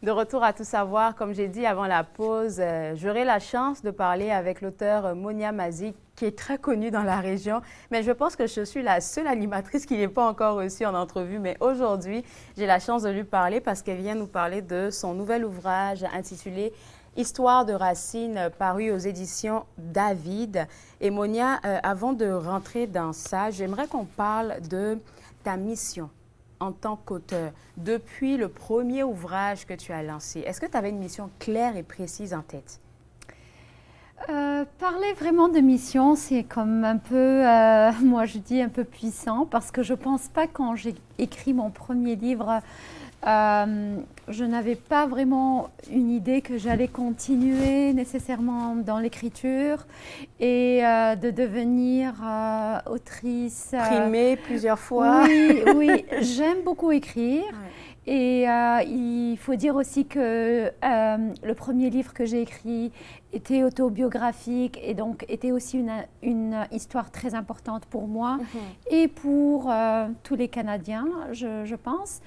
De retour à Tout savoir, comme j'ai dit avant la pause, j'aurai la chance de parler avec l'auteur Monia Mazik, qui est très connue dans la région. Mais je pense que je suis la seule animatrice qui n'est pas encore reçue en entrevue. Mais aujourd'hui, j'ai la chance de lui parler parce qu'elle vient nous parler de son nouvel ouvrage intitulé Histoire de Racine, paru aux éditions David. Et Monia, avant de rentrer dans ça, j'aimerais qu'on parle de ta mission en tant qu'auteur, depuis le premier ouvrage que tu as lancé. Est-ce que tu avais une mission claire et précise en tête? Parler vraiment de mission, c'est comme un peu, moi je dis un peu puissant, parce que je ne pense pas quand j'ai écrit mon premier livre, je n'avais pas vraiment une idée que j'allais continuer nécessairement dans l'écriture et de devenir autrice. Primée plusieurs fois. Oui, oui, j'aime beaucoup écrire. Ouais. Et il faut dire aussi que le premier livre que j'ai écrit était autobiographique et donc était aussi une histoire très importante pour moi et pour tous les Canadiens, je pense.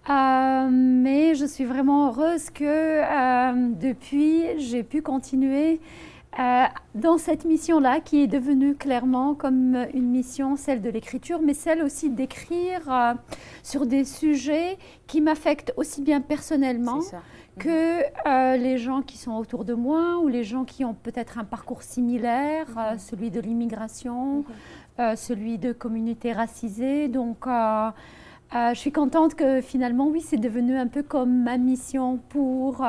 Mais je suis vraiment heureuse que depuis, j'ai pu continuer dans cette mission-là qui est devenue clairement comme une mission, celle de l'écriture, mais celle aussi d'écrire sur des sujets qui m'affectent aussi bien personnellement que les gens qui sont autour de moi ou les gens qui ont peut-être un parcours similaire, celui de l'immigration, celui de communautés racisées. Donc, je suis contente que finalement, oui, c'est devenu un peu comme ma mission pour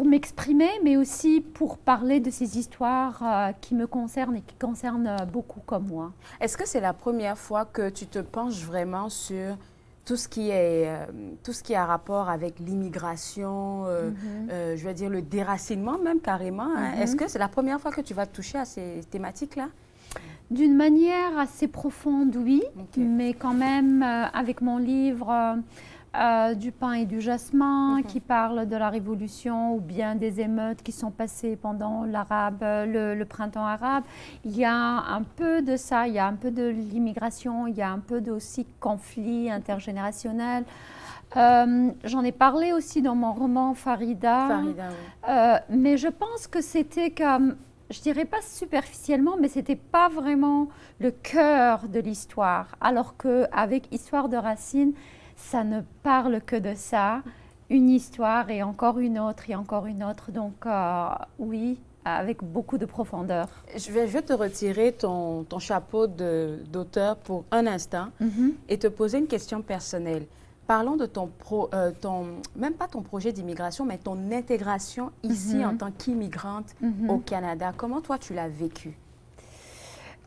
m'exprimer, mais aussi pour parler de ces histoires qui me concernent et qui concernent beaucoup comme moi. Est-ce que c'est la première fois que tu te penches vraiment sur tout ce qui a rapport avec l'immigration, je veux dire le déracinement même carrément, hein? Est-ce que c'est la première fois que tu vas toucher à ces thématiques-là? D'une manière assez profonde, oui, mais quand même avec mon livre Du pain et du jasmin qui parle de la révolution ou bien des émeutes qui sont passées pendant le printemps arabe. Il y a un peu de ça, il y a un peu de l'immigration, il y a un peu aussi conflit intergénérationnel. J'en ai parlé aussi dans mon roman Farida, mais je pense que c'était comme, je dirais pas superficiellement, mais c'était pas vraiment le cœur de l'histoire, alors qu'avec Histoire de Racine, ça ne parle que de ça, une histoire et encore une autre et encore une autre. Donc oui, avec beaucoup de profondeur. Je vais te retirer ton chapeau d'auteur pour un instant et te poser une question personnelle. Parlons de même pas ton projet d'immigration, mais ton intégration ici en tant qu'immigrante au Canada. Comment toi tu l'as vécu?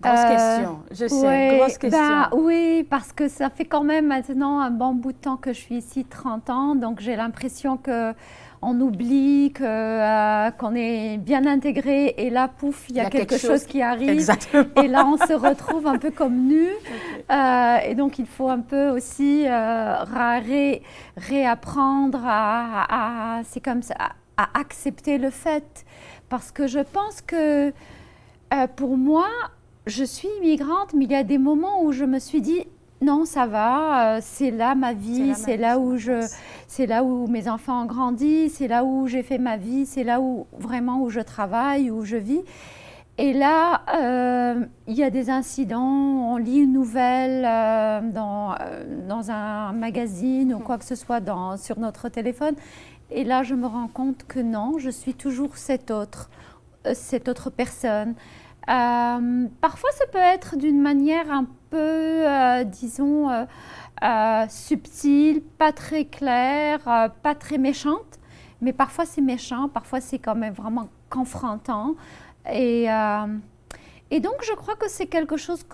Grosse question, je sais, grosse question. Oui, parce que ça fait quand même maintenant un bon bout de temps que je suis ici, 30 ans, donc j'ai l'impression qu'on oublie qu'on est bien intégré et là, pouf, il y a quelque chose qui arrive. Exactement. Et là, on se retrouve un peu comme nus. Et donc, il faut un peu aussi réapprendre c'est comme ça, à accepter le fait. Parce que je pense que pour moi, je suis immigrante, mais il y a des moments où je me suis dit non, ça va, c'est là ma vie, c'est là où mes enfants ont grandi, c'est là où j'ai fait ma vie, c'est là où vraiment où je travaille, où je vis. Et là, il y a des incidents, on lit une nouvelle dans un magazine ou quoi que ce soit sur notre téléphone. Et là, je me rends compte que non, je suis toujours cette autre personne. Parfois, ça peut être d'une manière un peu, disons, subtile, pas très claire, pas très méchante. Mais parfois, c'est méchant, parfois, c'est quand même vraiment confrontant. Et donc, je crois que c'est quelque chose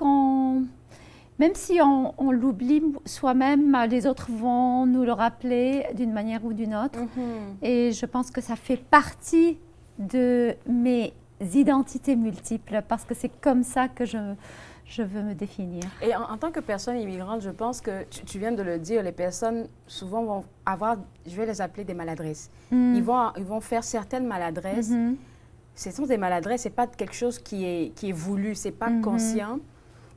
même si on l'oublie soi-même, les autres vont nous le rappeler d'une manière ou d'une autre. Et je pense que ça fait partie de mes identités multiples, parce que c'est comme ça que je veux me définir. Et en tant que personne immigrante, je pense que tu viens de le dire, les personnes souvent vont avoir, je vais les appeler des maladresses. Ils vont faire certaines maladresses. Ce sont des maladresses, ce n'est pas quelque chose qui est voulu, ce n'est pas conscient.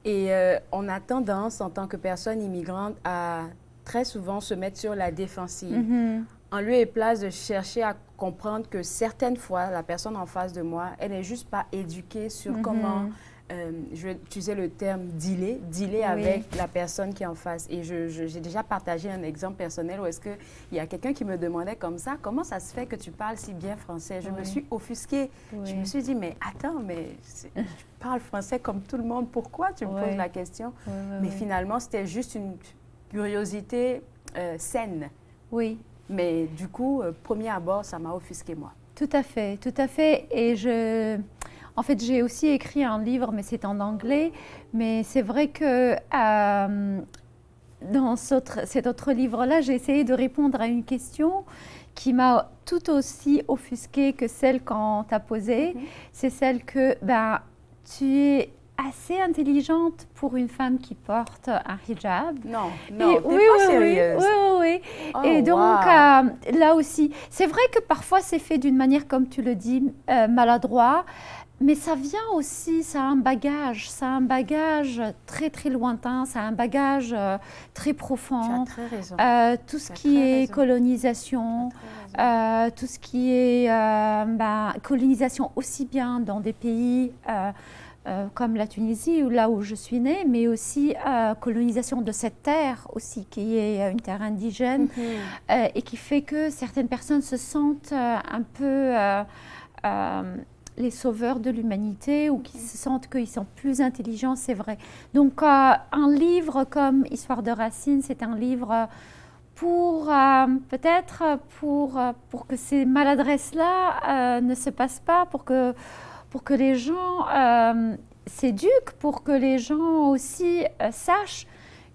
Et on a tendance, en tant que personne immigrante, à très souvent se mettre sur la défensive. Mhm. En lieu et place de chercher à comprendre que certaines fois, la personne en face de moi, elle n'est juste pas éduquée sur comment, je vais utiliser le terme dealer Oui. avec la personne qui est en face. Et j'ai déjà partagé un exemple personnel où est-ce qu'il y a quelqu'un qui me demandait comme ça, comment ça se fait que tu parles si bien français? Je me suis offusquée. Je me suis dit, mais attends, mais je parle français comme tout le monde, pourquoi tu me poses la question? Mais finalement, c'était juste une curiosité saine. Oui. Mais du coup, premier abord, ça m'a offusqué, moi. Tout à fait, tout à fait. Et en fait, j'ai aussi écrit un livre, mais c'est en anglais. Mais c'est vrai que dans cet autre livre-là, j'ai essayé de répondre à une question qui m'a tout aussi offusquée que celle qu'on t'a posée. C'est celle que tu es assez intelligente pour une femme qui porte un hijab. Non, t'es pas sérieuse. Oui. Oh, et donc, wow. là aussi, c'est vrai que parfois c'est fait d'une manière, comme tu le dis, maladroit, mais ça vient aussi, ça a un bagage très très lointain, ça a un bagage très profond. Tu as très raison. Tout ce qui est colonisation, tout ce qui est colonisation aussi bien dans des pays comme la Tunisie, là où je suis née, mais aussi colonisation de cette terre aussi, qui est une terre indigène, et qui fait que certaines personnes se sentent un peu les sauveurs de l'humanité, ou qui se sentent qu'ils sont plus intelligents, c'est vrai. Donc un livre comme Histoire de Racine, c'est un livre pour peut-être pour que ces maladresses-là ne se passent pas, pour que les gens s'éduquent, pour que les gens aussi sachent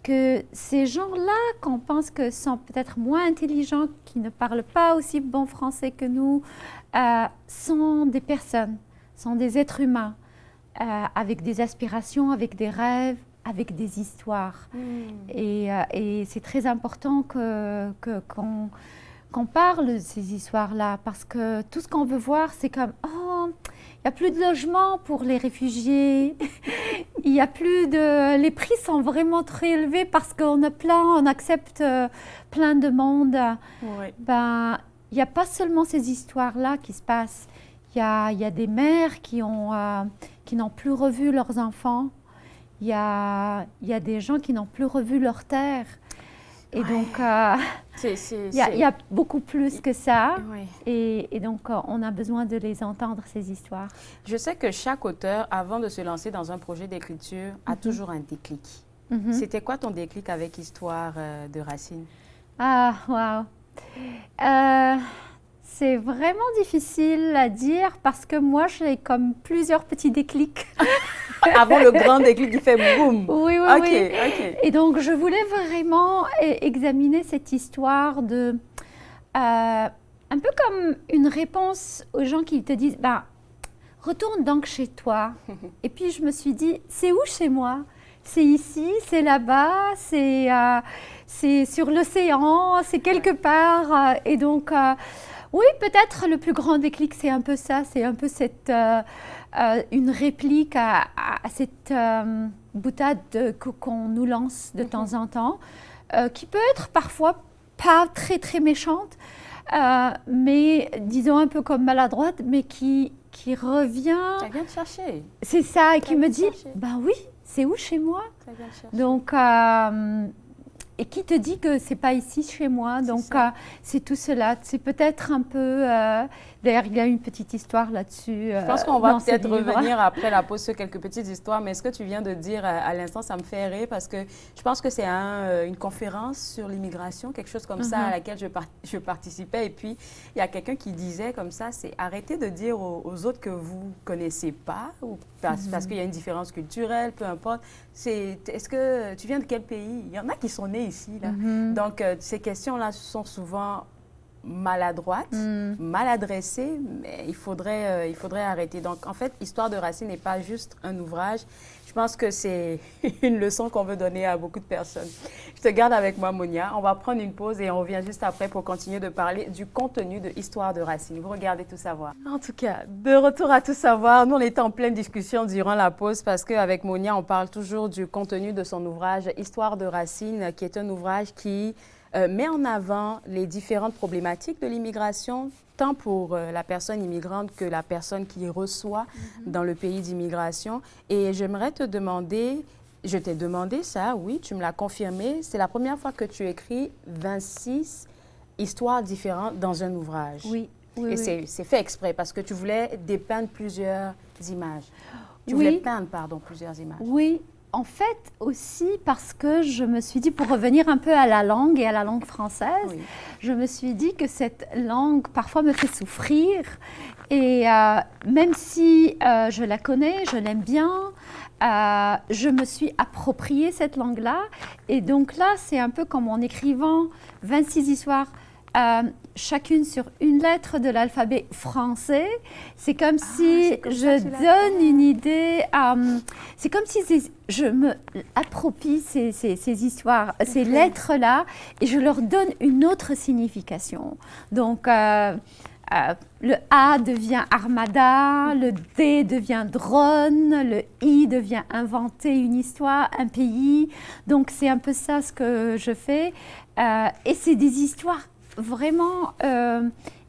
que ces gens-là, qu'on pense que sont peut-être moins intelligents, qui ne parlent pas aussi bon français que nous, sont des personnes, sont des êtres humains, avec des aspirations, avec des rêves, avec des histoires. Et c'est très important qu'on parle de ces histoires-là, parce que tout ce qu'on veut voir, c'est comme « Oh, il n'y a plus de logement pour les réfugiés, il y a plus de... les prix sont vraiment très élevés parce qu'on accepte plein de monde. » Ben, il n'y a pas seulement ces histoires-là qui se passent. Il y a des mères qui n'ont plus revu leurs enfants. Il y a des gens qui n'ont plus revu leur terre. Et donc, il y a beaucoup plus que ça. Et donc, on a besoin de les entendre, ces histoires. Je sais que chaque auteur, avant de se lancer dans un projet d'écriture, a toujours un déclic. C'était quoi ton déclic avec Histoire de Racine? Ah, waouh! C'est vraiment difficile à dire parce que moi, j'ai comme plusieurs petits déclics. Avant le grand déclic qui fait boum. Oui. Et donc, je voulais vraiment examiner cette histoire de... un peu comme une réponse aux gens qui te disent « Retourne donc chez toi. » Et puis, je me suis dit « C'est où chez moi ? C'est ici, c'est là-bas, c'est sur l'océan, c'est quelque part. » Et donc... oui, peut-être le plus grand déclic, c'est un peu ça, c'est un peu une réplique à cette boutade qu'on nous lance de temps en temps, qui peut être parfois pas très très méchante, mais disons un peu comme maladroite, mais qui revient... Ça vient te chercher. C'est ça, et qui me dit, oui, c'est où chez moi? Ça vient te chercher. Donc... et qui te dit que c'est pas ici chez moi? Donc c'est tout cela. C'est peut-être un peu. D'ailleurs, il y a une petite histoire là-dessus. Je pense qu'on va peut-être revenir après la pause sur quelques petites histoires. Mais ce que tu viens de dire à l'instant, ça me fait rire parce que je pense que c'est une conférence sur l'immigration, quelque chose comme ça à laquelle je participais. Et puis il y a quelqu'un qui disait comme ça, c'est arrêtez de dire aux autres que vous connaissez pas ou parce qu'il y a une différence culturelle, peu importe. Est-ce que tu viens de quel pays? Il y en a qui sont nés ici, là. Donc, ces questions-là sont souvent maladroites, mal adressées, mais il faudrait arrêter. Donc, en fait, Histoire de Racine n'est pas juste un ouvrage. Je pense que c'est une leçon qu'on veut donner à beaucoup de personnes. Je te garde avec moi, Monia. On va prendre une pause et on revient juste après pour continuer de parler du contenu de Histoire de Racine. Vous regardez Tout savoir. En tout cas, de retour à Tout savoir, nous on était en pleine discussion durant la pause parce qu'avec Monia, on parle toujours du contenu de son ouvrage Histoire de Racine, qui est un ouvrage qui met en avant les différentes problématiques de l'immigration, tant pour la personne immigrante que la personne qui reçoit dans le pays d'immigration. Et j'aimerais te demander, je t'ai demandé ça, oui, tu me l'as confirmé, c'est la première fois que tu écris 26 histoires différentes dans un ouvrage. Oui, oui. Et oui. c'est fait exprès parce que tu voulais dépeindre plusieurs images. Tu Oui. voulais peindre, pardon, plusieurs images. Oui, en fait aussi parce que je me suis dit, pour revenir un peu à la langue et à la langue française, Oui. je me suis dit que cette langue parfois me fait souffrir. Et même si je la connais, je l'aime bien, je me suis approprié cette langue-là. Et donc là, c'est un peu comme en écrivant 26 histoires, chacune sur une lettre de l'alphabet français. C'est comme si je donne une idée, c'est comme si je me approprie ces histoires, ces lettres-là, et je leur donne une autre signification. Donc, le A devient armada, le D devient drone, le I devient inventer une histoire, un pays. Donc, c'est un peu ça ce que je fais. Et c'est des histoires vraiment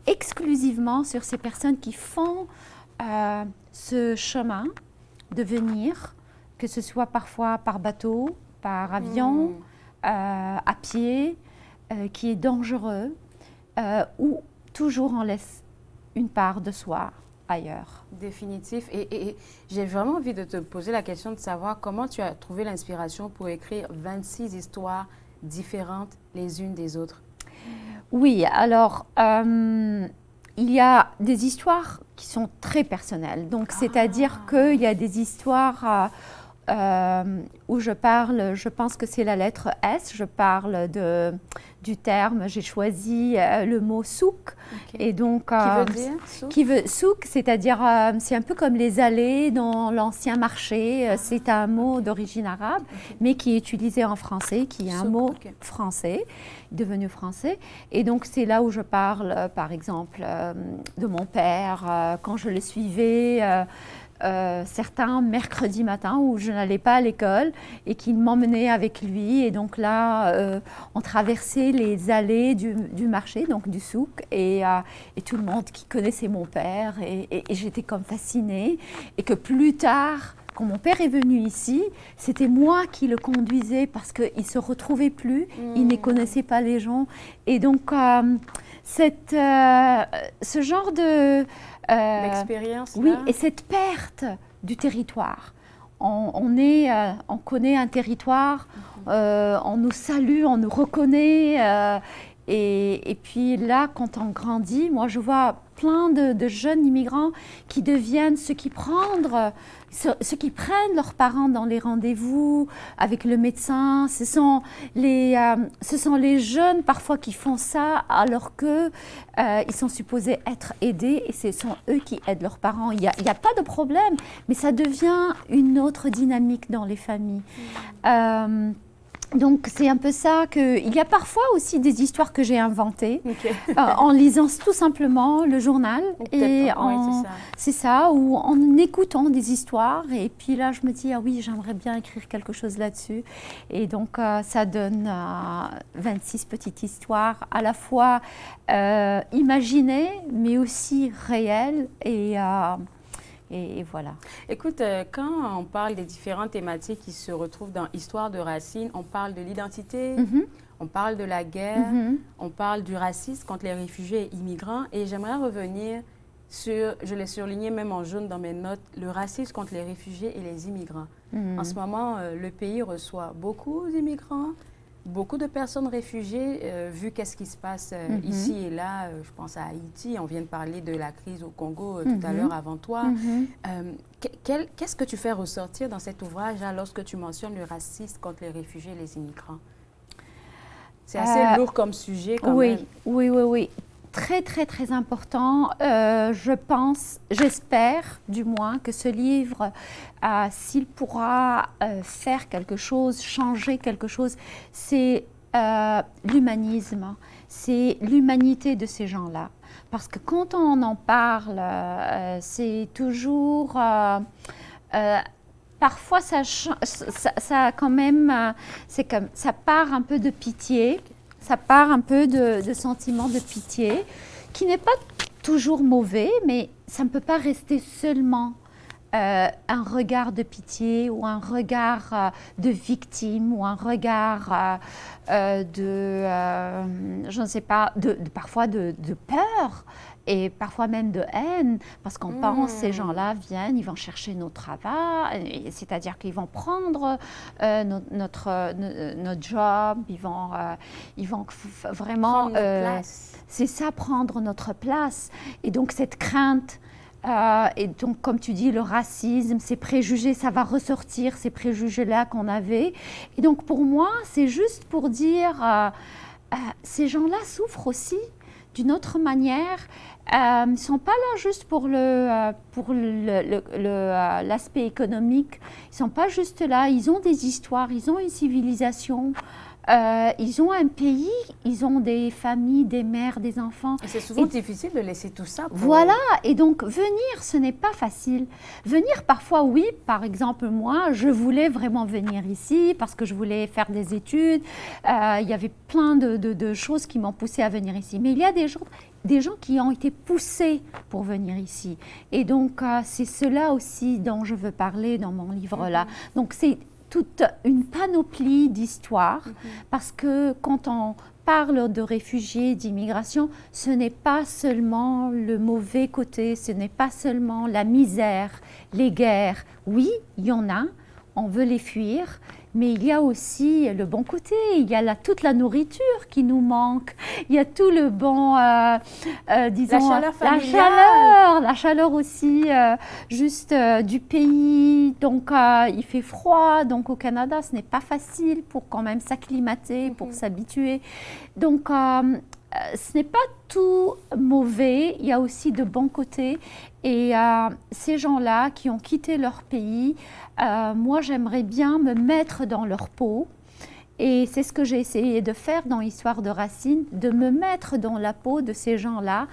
exclusivement sur ces personnes qui font ce chemin de venir, que ce soit parfois par bateau, par avion, à pied, qui est dangereux, ou toujours on laisse une part de soi ailleurs. Définitif. Et j'ai vraiment envie de te poser la question de savoir comment tu as trouvé l'inspiration pour écrire 26 histoires différentes les unes des autres. Oui, alors il y a des histoires qui sont très personnelles. Donc, c'est-à-dire qu'il y a des histoires où je parle, je pense que c'est la lettre S, je parle du terme, j'ai choisi le mot souk. Okay. Et donc, qui veut dire souk? Qui veut souk, c'est-à-dire c'est un peu comme les allées dans l'ancien marché. C'est un mot d'origine arabe, mais qui est utilisé en français, qui est un mot français, devenu français. Et donc, c'est là où je parle, par exemple, de mon père, quand je le suivais. Certains mercredis matin où je n'allais pas à l'école et qu'il m'emmenait avec lui. Et donc là, on traversait les allées du marché, donc du souk, et tout le monde qui connaissait mon père. Et j'étais comme fascinée. Et que plus tard, quand mon père est venu ici, c'était moi qui le conduisais parce qu'il ne se retrouvait plus, il ne connaissait pas les gens. Et donc, ce genre de... l'expérience. Oui, et cette perte du territoire. On connaît un territoire, on nous salue, on nous reconnaît. Et puis là, quand on grandit, moi je vois plein de jeunes immigrants qui deviennent ceux qui prennent leurs parents dans les rendez-vous avec le médecin. Ce sont les jeunes parfois qui font ça alors que ils sont supposés être aidés et ce sont eux qui aident leurs parents. Il y a pas de problème, mais ça devient une autre dynamique dans les familles. Donc, c'est un peu ça il y a parfois aussi des histoires que j'ai inventées en lisant tout simplement le journal. Et c'est ça, ou en écoutant des histoires. Et puis là, je me dis, ah oui, j'aimerais bien écrire quelque chose là-dessus. Et donc, ça donne 26 petites histoires, à la fois imaginées, mais aussi réelles. Et voilà. Écoute, quand on parle des différentes thématiques qui se retrouvent dans Histoire de Racine, on parle de l'identité, on parle de la guerre, on parle du racisme contre les réfugiés et immigrants. Et j'aimerais revenir sur, je l'ai surligné même en jaune dans mes notes, le racisme contre les réfugiés et les immigrants. En ce moment, le pays reçoit beaucoup d'immigrants, beaucoup de personnes réfugiées, vu qu'est-ce qui se passe ici et là. Je pense à Haïti, on vient de parler de la crise au Congo tout à l'heure avant toi. Qu'est-ce que tu fais ressortir dans cet ouvrage lorsque tu mentionnes le racisme contre les réfugiés et les immigrants? C'est assez lourd comme sujet quand même. Oui. très, très, très important. Je pense, j'espère du moins que ce livre, s'il pourra faire quelque chose, changer quelque chose, c'est l'humanisme, c'est l'humanité de ces gens-là. Parce que quand on en parle, c'est toujours... parfois, ça quand même, c'est comme, ça part un peu de pitié, ça part un peu de sentiment de pitié, qui n'est pas toujours mauvais, mais ça ne peut pas rester seulement un regard de pitié ou un regard de victime ou un regard je ne sais pas, parfois de peur et parfois même de haine, parce qu'on pense ces gens-là viennent, ils vont chercher nos travail, c'est-à-dire qu'ils vont prendre notre job, ils vont vraiment, c'est ça, prendre notre place. Et donc cette crainte, et donc, comme tu dis, le racisme, ces préjugés, ça va ressortir, ces préjugés-là qu'on avait. Et donc, pour moi, c'est juste pour dire, ces gens-là souffrent aussi d'une autre manière. Ils ne sont pas là juste pour l'aspect économique. Ils ne sont pas juste là. Ils ont des histoires, ils ont une civilisation. Ils ont un pays, ils ont des familles, des mères, des enfants. Et c'est souvent difficile de laisser tout ça. Voilà, et donc venir, ce n'est pas facile. Venir parfois, oui, par exemple moi, je voulais vraiment venir ici parce que je voulais faire des études. Il y avait plein de choses qui m'ont poussé à venir ici. Mais il y a des gens qui ont été poussés pour venir ici. Et donc c'est cela aussi dont je veux parler dans mon livre-là. Donc c'est toute une panoplie d'histoires, parce que quand on parle de réfugiés, d'immigration, ce n'est pas seulement le mauvais côté, ce n'est pas seulement la misère, les guerres. Oui, il y en a, on veut les fuir, mais il y a aussi le bon côté, il y a toute la nourriture qui nous manque, il y a tout le bon, disons, la chaleur aussi, juste du pays. Donc, il fait froid, donc au Canada, ce n'est pas facile pour quand même s'acclimater, pour s'habituer. Donc, ce n'est pas tout mauvais, il y a aussi de bons côtés. Et ces gens-là qui ont quitté leur pays, moi j'aimerais bien me mettre dans leur peau. Et c'est ce que j'ai essayé de faire dans Histoire de Racine, de me mettre dans la peau de ces gens-là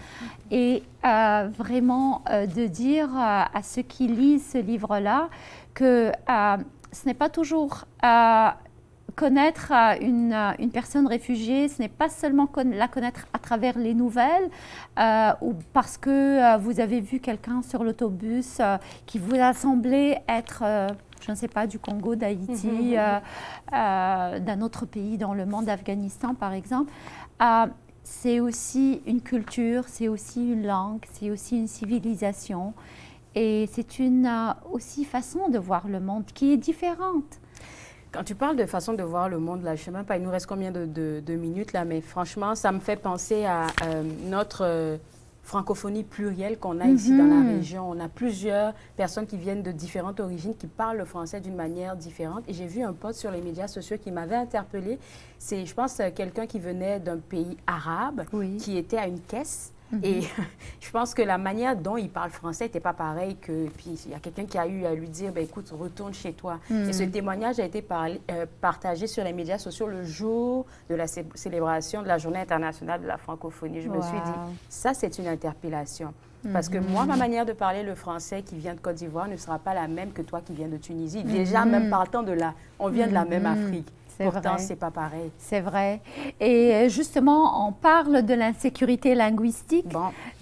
et vraiment de dire à ceux qui lisent ce livre-là que ce n'est pas toujours... connaître une personne réfugiée, ce n'est pas seulement la connaître à travers les nouvelles ou parce que vous avez vu quelqu'un sur l'autobus qui vous a semblé être, je ne sais pas, du Congo, d'Haïti, d'un autre pays dans le monde, d'Afghanistan par exemple. C'est aussi une culture, c'est aussi une langue, c'est aussi une civilisation et c'est une aussi façon de voir le monde qui est différente. Quand tu parles de façon de voir le monde, là, je ne sais même pas, il nous reste combien de minutes là, mais franchement, ça me fait penser à notre francophonie plurielle qu'on a ici dans la région. On a plusieurs personnes qui viennent de différentes origines, qui parlent le français d'une manière différente. Et j'ai vu un post sur les médias sociaux qui m'avait interpellée. C'est, je pense, quelqu'un qui venait d'un pays arabe, qui était à une caisse. Et je pense que la manière dont il parle français n'était pas pareille que... Puis il y a quelqu'un qui a eu à lui dire, ben, écoute, retourne chez toi. Et ce témoignage a été partagé sur les médias sociaux le jour de la célébration de la Journée internationale de la francophonie. Je me suis dit, ça, c'est une interpellation. Parce que moi, ma manière de parler le français qui vient de Côte d'Ivoire ne sera pas la même que toi qui viens de Tunisie. Déjà, même partant de là, on vient de la même Afrique. Pourtant, ce n'est pas pareil. C'est vrai. Et justement, on parle de l'insécurité linguistique,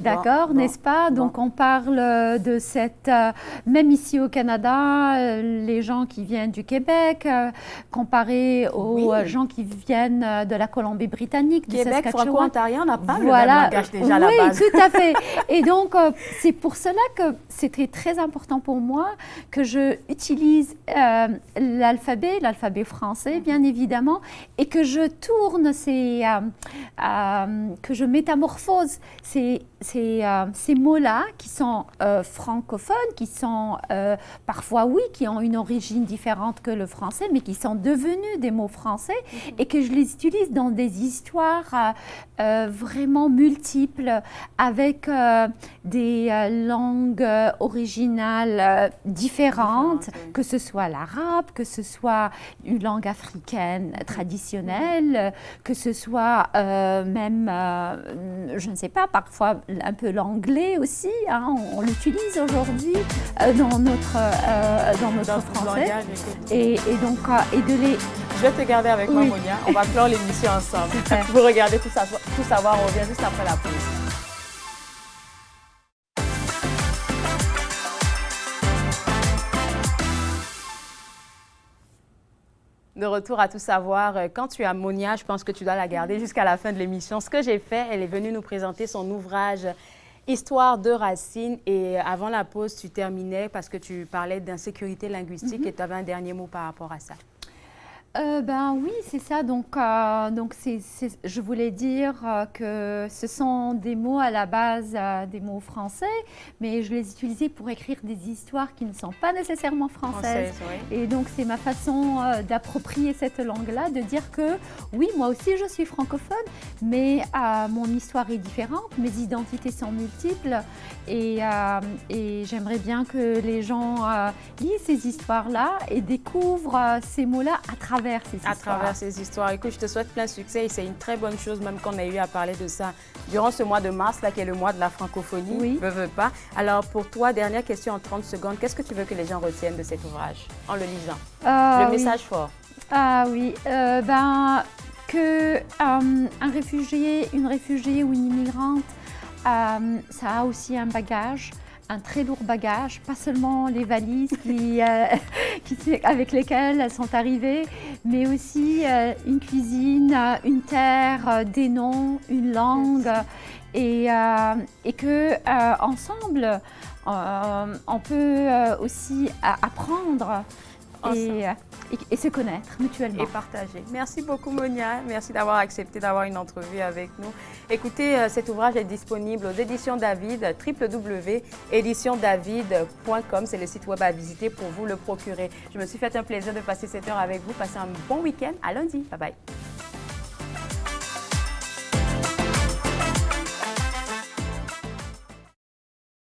d'accord, n'est-ce pas? Donc, on parle de cette... même ici au Canada, les gens qui viennent du Québec, comparés aux gens qui viennent de la Colombie-Britannique, du Saskatchewan. Québec, franco-ontarien, on n'a pas le même langage déjà à la base. Oui, tout à fait. Et donc, c'est pour cela que c'était très important pour moi que je utilise l'alphabet français, bien évidemment, évidemment, et que je tourne, que je métamorphose ces mots-là qui sont francophones, qui sont parfois, oui, qui ont une origine différente que le français, mais qui sont devenus des mots français et que je les utilise dans des histoires vraiment multiples avec des langues originales différentes, que ce soit l'arabe, que ce soit une langue africaine traditionnelle, que ce soit même, je ne sais pas, parfois un peu l'anglais aussi, hein, on l'utilise aujourd'hui dans notre français. Langage, et donc, et de les... Je vais te garder avec moi, Monia. On va clore l'émission ensemble. Super. Vous regardez tout savoir, on revient juste après la pause. De retour à Tout savoir, quand tu as Monia, je pense que tu dois la garder jusqu'à la fin de l'émission. Ce que j'ai fait, elle est venue nous présenter son ouvrage Histoire de Racine. Et avant la pause, tu terminais parce que tu parlais d'insécurité linguistique et tu avais un dernier mot par rapport à ça. Ben oui, c'est ça. Donc je voulais dire que ce sont des mots à la base, des mots français, mais je les utilisais pour écrire des histoires qui ne sont pas nécessairement françaises. Oui. Et donc c'est ma façon d'approprier cette langue-là, de dire que oui, moi aussi je suis francophone, mais mon histoire est différente, mes identités sont multiples et j'aimerais bien que les gens lisent ces histoires-là et découvrent ces mots-là à travers ces histoires. Écoute, je te souhaite plein succès et c'est une très bonne chose même qu'on ait eu à parler de ça durant ce mois de mars, là, qui est le mois de la francophonie. Oui. Veux pas. Alors, pour toi, dernière question en 30 secondes. Qu'est-ce que tu veux que les gens retiennent de cet ouvrage en le lisant? Le message fort. Ah oui, que un réfugié, une réfugiée ou une immigrante, ça a aussi un bagage, un très lourd bagage, pas seulement les valises avec lesquelles elles sont arrivées, mais aussi une cuisine, une terre, des noms, une langue, et que ensemble, on peut aussi apprendre et se connaître mutuellement. Et partager. Merci beaucoup, Monia. Merci d'avoir accepté d'avoir une entrevue avec nous. Écoutez, cet ouvrage est disponible aux éditions David, www.éditiondavid.com. C'est le site web à visiter pour vous le procurer. Je me suis fait un plaisir de passer cette heure avec vous. Passez un bon week-end. À lundi. Bye bye.